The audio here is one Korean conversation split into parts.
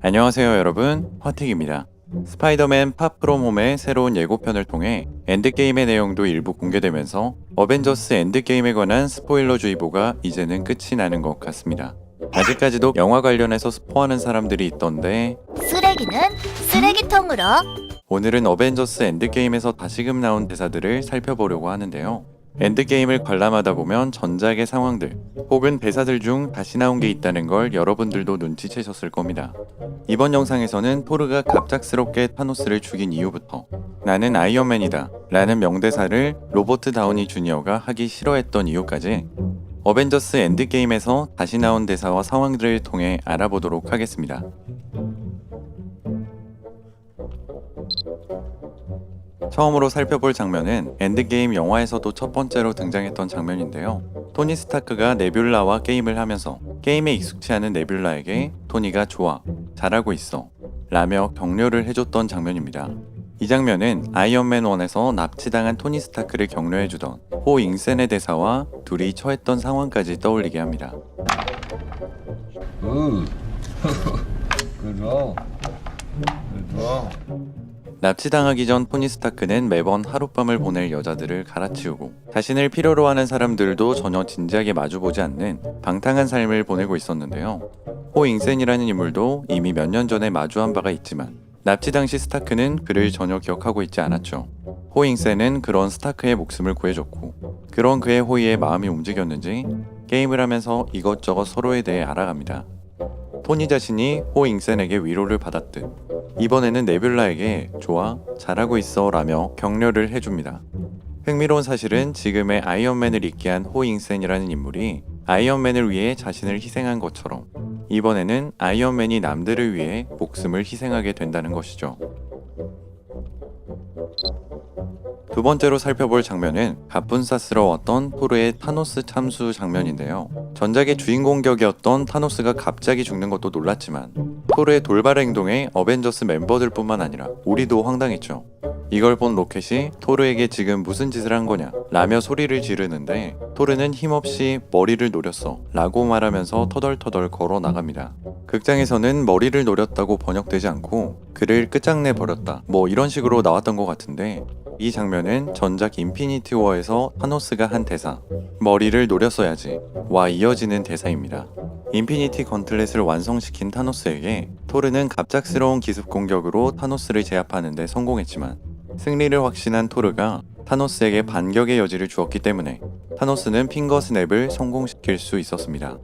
안녕하세요 여러분, 화택입니다. 스파이더맨 파프롬홈의 새로운 예고편을 통해 엔드게임의 내용도 일부 공개되면서 어벤져스 엔드게임에 관한 스포일러 주의보가 이제는 끝이 나는 것 같습니다. 아직까지도 영화 관련해서 스포하는 사람들이 있던데 쓰레기는 쓰레기통으로. 오늘은 어벤져스 엔드게임에서 다시금 나온 대사들을 살펴보려고 하는데요. 엔드게임을 관람하다 보면 전작의 상황들 혹은 대사들 중 다시 나온 게 있다는 걸 여러분들도 눈치채셨을 겁니다. 이번 영상에서는 토르가 갑작스럽게 타노스를 죽인 이유부터 나는 아이언맨이다 라는 명대사를 로버트 다우니 주니어가 하기 싫어했던 이유까지 어벤져스 엔드게임에서 다시 나온 대사와 상황들을 통해 알아보도록 하겠습니다. 처음으로 살펴볼 장면은 엔드게임 영화에서도 첫 번째로 등장했던 장면인데요. 토니 스타크가 네뷸라와 게임을 하면서 게임에 익숙치 않은 네뷸라에게 토니가 좋아, 잘하고 있어 라며 격려를 해줬던 장면입니다. 이 장면은 아이언맨 1에서 납치당한 토니 스타크를 격려해주던 호 잉센의 대사와 둘이 처했던 상황까지 떠올리게 합니다. Ooh. Good roll. Good roll. 납치당하기 전 토니 스타크는 매번 하룻밤을 보낼 여자들을 갈아치우고 자신을 필요로 하는 사람들도 전혀 진지하게 마주보지 않는 방탕한 삶을 보내고 있었는데요. 호 잉센이라는 인물도 이미 몇 년 전에 마주한 바가 있지만 납치 당시 스타크는 그를 전혀 기억하고 있지 않았죠. 호 잉센은 그런 스타크의 목숨을 구해줬고 그런 그의 호의에 마음이 움직였는지 게임을 하면서 이것저것 서로에 대해 알아갑니다. 토니 자신이 호 잉센에게 위로를 받았듯 이번에는 네뷸라에게 좋아, 잘하고 있어 라며 격려를 해줍니다. 흥미로운 사실은 지금의 아이언맨을 있게 한 호 잉센이라는 인물이 아이언맨을 위해 자신을 희생한 것처럼 이번에는 아이언맨이 남들을 위해 목숨을 희생하게 된다는 것이죠. 두 번째로 살펴볼 장면은 갑분싸스러웠던 토르의 타노스 참수 장면인데요. 전작의 주인공 격이었던 타노스가 갑자기 죽는 것도 놀랐지만 토르의 돌발 행동에 어벤져스 멤버들뿐만 아니라 우리도 황당했죠. 이걸 본 로켓이 토르에게 지금 무슨 짓을 한 거냐 라며 소리를 지르는데 토르는 힘없이 머리를 노렸어 라고 말하면서 터덜터덜 걸어 나갑니다. 극장에서는 머리를 노렸다고 번역되지 않고 그를 끝장내 버렸다 뭐 이런 식으로 나왔던 것 같은데 이 장면은 전작 인피니티 워에서 타노스가 한 대사 머리를 노렸어야지 와 이어지는 대사입니다. 인피니티 건틀렛을 완성시킨 타노스에게 토르는 갑작스러운 기습 공격으로 타노스를 제압하는 데 성공했지만 승리를 확신한 토르가 타노스에게 반격의 여지를 주었기 때문에 타노스는 핑거 스냅을 성공시킬 수 있었습니다.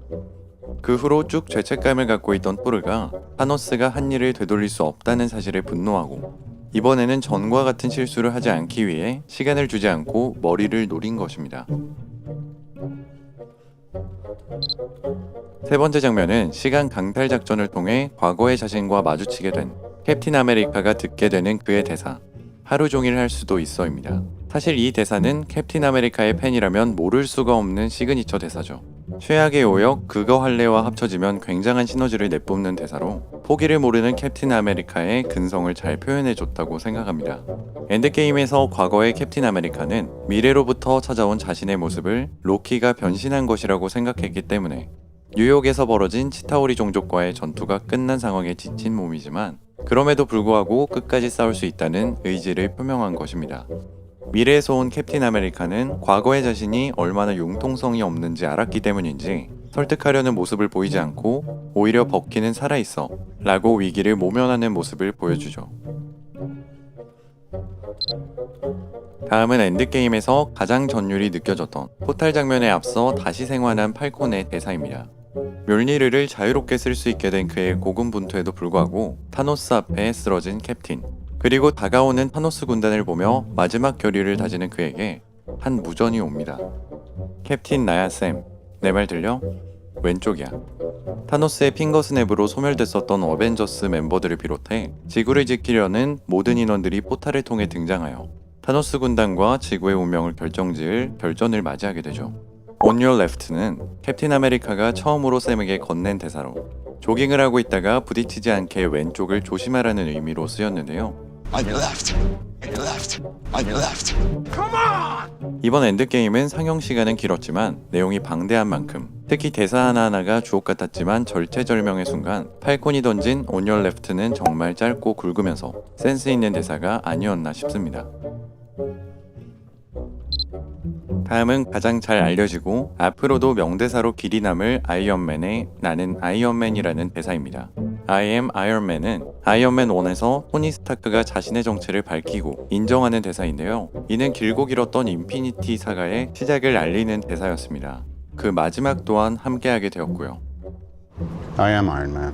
그 후로 쭉 죄책감을 갖고 있던 토르가 타노스가 한 일을 되돌릴 수 없다는 사실에 분노하고 이번에는 전과 같은 실수를 하지 않기 위해 시간을 주지 않고 머리를 노린 것입니다. 세 번째 장면은 시간 강탈 작전을 통해 과거의 자신과 마주치게 된 캡틴 아메리카가 듣게 되는 그의 대사 하루 종일 할 수도 있어입니다. 사실 이 대사는 캡틴 아메리카의 팬이라면 모를 수가 없는 시그니처 대사죠. 최악의 오역 그거 할래와 합쳐지면 굉장한 시너지를 내뿜는 대사로 포기를 모르는 캡틴 아메리카의 근성을 잘 표현해줬다고 생각합니다. 엔드게임에서 과거의 캡틴 아메리카는 미래로부터 찾아온 자신의 모습을 로키가 변신한 것이라고 생각했기 때문에 뉴욕에서 벌어진 치타오리 종족과의 전투가 끝난 상황에 지친 몸이지만 그럼에도 불구하고 끝까지 싸울 수 있다는 의지를 표명한 것입니다. 미래에서 온 캡틴 아메리카는 과거의 자신이 얼마나 융통성이 없는지 알았기 때문인지 설득하려는 모습을 보이지 않고 오히려 버키는 살아있어 라고 위기를 모면하는 모습을 보여주죠. 다음은 엔드게임에서 가장 전율이 느껴졌던 포탈 장면에 앞서 다시 생환한 팔콘의 대사입니다. 멸니르를 자유롭게 쓸 수 있게 된 그의 고군분투에도 불구하고 타노스 앞에 쓰러진 캡틴 그리고 다가오는 타노스 군단을 보며 마지막 결의를 다지는 그에게 한 무전이 옵니다. 캡틴 나야 샘, 내 말 들려? 왼쪽이야. 타노스의 핑거 스냅으로 소멸됐었던 어벤져스 멤버들을 비롯해 지구를 지키려는 모든 인원들이 포탈을 통해 등장하여 타노스 군단과 지구의 운명을 결정지을 결전을 맞이하게 되죠. On Your Left는 캡틴 아메리카가 처음으로 샘에게 건넨 대사로 조깅을 하고 있다가 부딪히지 않게 왼쪽을 조심하라는 의미로 쓰였는데요. On your left. On your left. On your left. 이번 엔드게임은 상영 시간은 길었지만 내용이 방대한 만큼 특히 대사 하나하나가 주옥 같았지만 절체절명의 순간 팔콘이 던진 On Your Left는 정말 짧고 굵으면서 센스 있는 대사가 아니었나 싶습니다. 다음은 가장 잘 알려지고 앞으로도 명대사로 길이 남을 아이언맨의 나는 아이언맨이라는 대사입니다. I am Iron Man은 아이언맨 1에서 토니 스타크가 자신의 정체를 밝히고 인정하는 대사인데요. 이는 길고 길었던 인피니티 사가의 시작을 알리는 대사였습니다. 그 마지막 또한 함께하게 되었고요. I am Iron Man.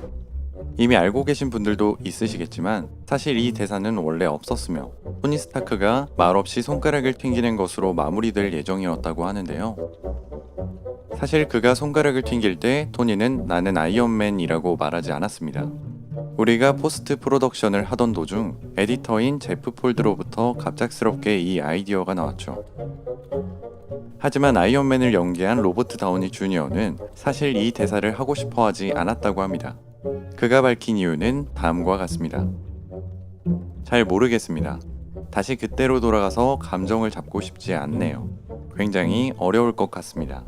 이미 알고 계신 분들도 있으시겠지만 사실 이 대사는 원래 없었으며 토니 스타크가 말없이 손가락을 튕기는 것으로 마무리될 예정이었다고 하는데요. 사실 그가 손가락을 튕길 때 토니는 나는 아이언맨이라고 말하지 않았습니다. 우리가 포스트 프로덕션을 하던 도중 에디터인 제프 폴드로부터 갑작스럽게 이 아이디어가 나왔죠. 하지만 아이언맨을 연기한 로버트 다우니 주니어는 사실 이 대사를 하고 싶어 하지 않았다고 합니다. 그가 밝힌 이유는 다음과 같습니다. 잘 모르겠습니다. 다시 그때로 돌아가서 감정을 잡고 싶지 않네요. 굉장히 어려울 것 같습니다.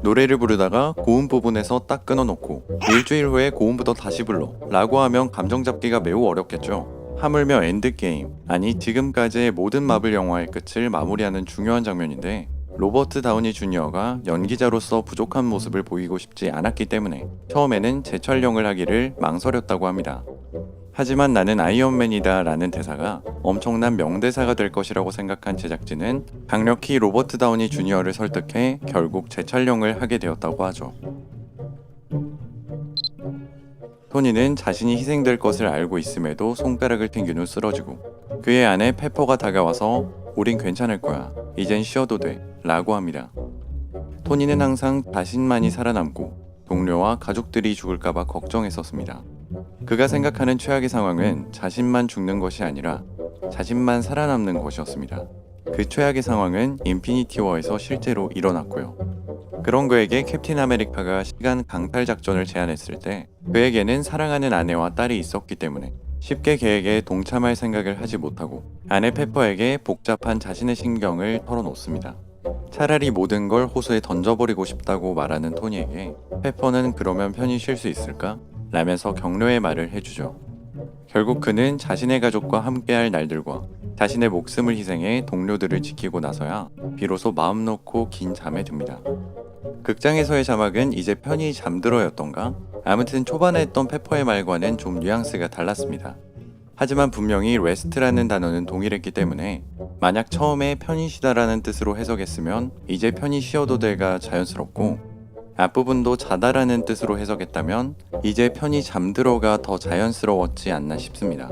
노래를 부르다가 고음 부분에서 딱 끊어놓고 일주일 후에 고음부터 다시 불러 라고 하면 감정 잡기가 매우 어렵겠죠. 하물며 엔드게임, 아니 지금까지의 모든 마블 영화의 끝을 마무리하는 중요한 장면인데 로버트 다우니 주니어가 연기자로서 부족한 모습을 보이고 싶지 않았기 때문에 처음에는 재촬영을 하기를 망설였다고 합니다. 하지만 나는 아이언맨이다 라는 대사가 엄청난 명대사가 될 것이라고 생각한 제작진은 강력히 로버트 다우니 주니어를 설득해 결국 재촬영을 하게 되었다고 하죠. 토니는 자신이 희생될 것을 알고 있음에도 손가락을 튕긴 후 쓰러지고 그의 아내 페퍼가 다가와서 우린 괜찮을 거야. 이젠 쉬어도 돼. 라고 합니다. 토니는 항상 자신만이 살아남고 동료와 가족들이 죽을까봐 걱정했었습니다. 그가 생각하는 최악의 상황은 자신만 죽는 것이 아니라 자신만 살아남는 것이었습니다. 그 최악의 상황은 인피니티 워에서 실제로 일어났고요. 그런 그에게 캡틴 아메리카가 시간 강탈 작전을 제안했을 때 그에게는 사랑하는 아내와 딸이 있었기 때문에 쉽게 계획에 동참할 생각을 하지 못하고 아내 페퍼에게 복잡한 자신의 신경을 털어놓습니다. 차라리 모든 걸 호수에 던져버리고 싶다고 말하는 토니에게 페퍼는 그러면 편히 쉴 수 있을까? 라면서 격려의 말을 해주죠. 결국 그는 자신의 가족과 함께할 날들과 자신의 목숨을 희생해 동료들을 지키고 나서야 비로소 마음 놓고 긴 잠에 듭니다. 극장에서의 자막은 이제 편히 잠들어였던가? 아무튼 초반에 했던 페퍼의 말과는 좀 뉘앙스가 달랐습니다. 하지만 분명히 레스트라는 단어는 동일했기 때문에 만약 처음에 편히 쉬다라는 뜻으로 해석했으면 이제 편히 쉬어도 돼가 자연스럽고 앞부분도 자다라는 뜻으로 해석했다면 이제 편히 잠들어가 더 자연스러웠지 않나 싶습니다.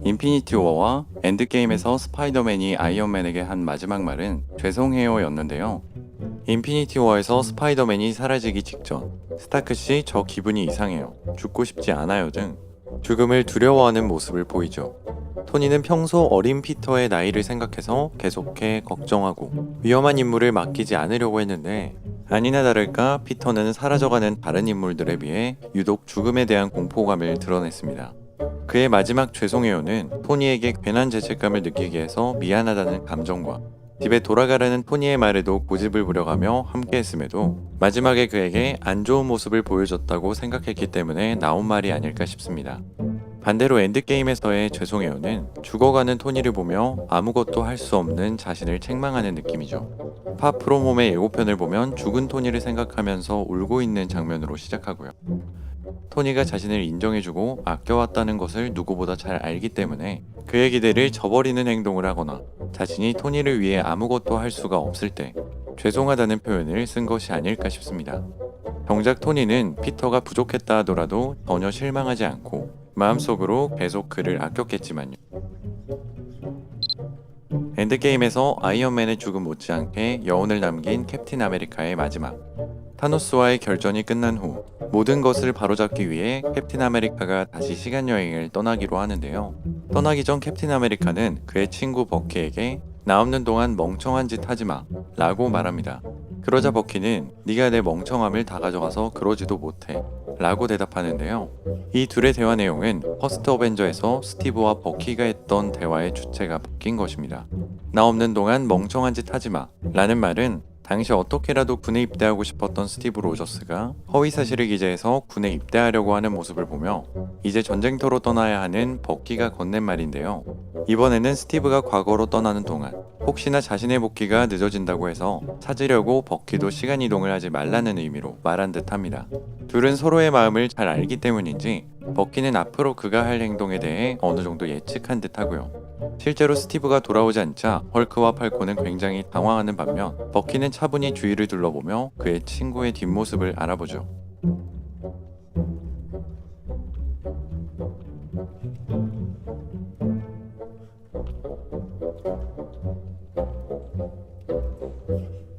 인피니티 워와 엔드게임에서 스파이더맨이 아이언맨에게 한 마지막 말은 죄송해요 였는데요. 인피니티 워에서 스파이더맨이 사라지기 직전 스타크씨 저 기분이 이상해요. 죽고 싶지 않아요 등 죽음을 두려워하는 모습을 보이죠. 토니는 평소 어린 피터의 나이를 생각해서 계속해 걱정하고 위험한 임무를 맡기지 않으려고 했는데 아니나 다를까 피터는 사라져가는 다른 인물들에 비해 유독 죽음에 대한 공포감을 드러냈습니다. 그의 마지막 죄송해요는 토니에게 괜한 죄책감을 느끼게 해서 미안하다는 감정과 집에 돌아가라는 토니의 말에도 고집을 부려가며 함께했음에도 마지막에 그에게 안 좋은 모습을 보여줬다고 생각했기 때문에 나온 말이 아닐까 싶습니다. 반대로 엔드게임에서의 죄송해요는 죽어가는 토니를 보며 아무것도 할 수 없는 자신을 책망하는 느낌이죠. 파 프로몸의 예고편을 보면 죽은 토니를 생각하면서 울고 있는 장면으로 시작하고요. 토니가 자신을 인정해주고 아껴왔다는 것을 누구보다 잘 알기 때문에 그의 기대를 저버리는 행동을 하거나 자신이 토니를 위해 아무것도 할 수가 없을 때 죄송하다는 표현을 쓴 것이 아닐까 싶습니다. 정작 토니는 피터가 부족했다 하더라도 전혀 실망하지 않고 마음속으로 계속 그를 아꼈겠지만요. 엔드게임에서 아이언맨의 죽음 못지않게 여운을 남긴 캡틴 아메리카의 마지막. 타노스와의 결전이 끝난 후 모든 것을 바로잡기 위해 캡틴 아메리카가 다시 시간여행을 떠나기로 하는데요. 떠나기 전 캡틴 아메리카는 그의 친구 버키에게 나 없는 동안 멍청한 짓 하지마 라고 말합니다. 그러자 버키는 네가 내 멍청함을 다 가져가서 그러지도 못해 라고 대답하는데요. 이 둘의 대화 내용은 퍼스트 어벤져에서 스티브와 버키가 했던 대화의 주체가 바뀐 것입니다. 나 없는 동안 멍청한 짓 하지마 라는 말은 당시 어떻게라도 군에 입대하고 싶었던 스티브 로저스가 허위사실을 기재해서 군에 입대하려고 하는 모습을 보며 이제 전쟁터로 떠나야 하는 버키가 건넨 말인데요. 이번에는 스티브가 과거로 떠나는 동안 혹시나 자신의 복귀가 늦어진다고 해서 찾으려고 버키도 시간 이동을 하지 말라는 의미로 말한 듯 합니다. 둘은 서로의 마음을 잘 알기 때문인지 버키는 앞으로 그가 할 행동에 대해 어느 정도 예측한 듯 하고요. 실제로 스티브가 돌아오지 않자 헐크와 팔콘은 굉장히 당황하는 반면 버키는 차분히 주위를 둘러보며 그의 친구의 뒷모습을 알아보죠.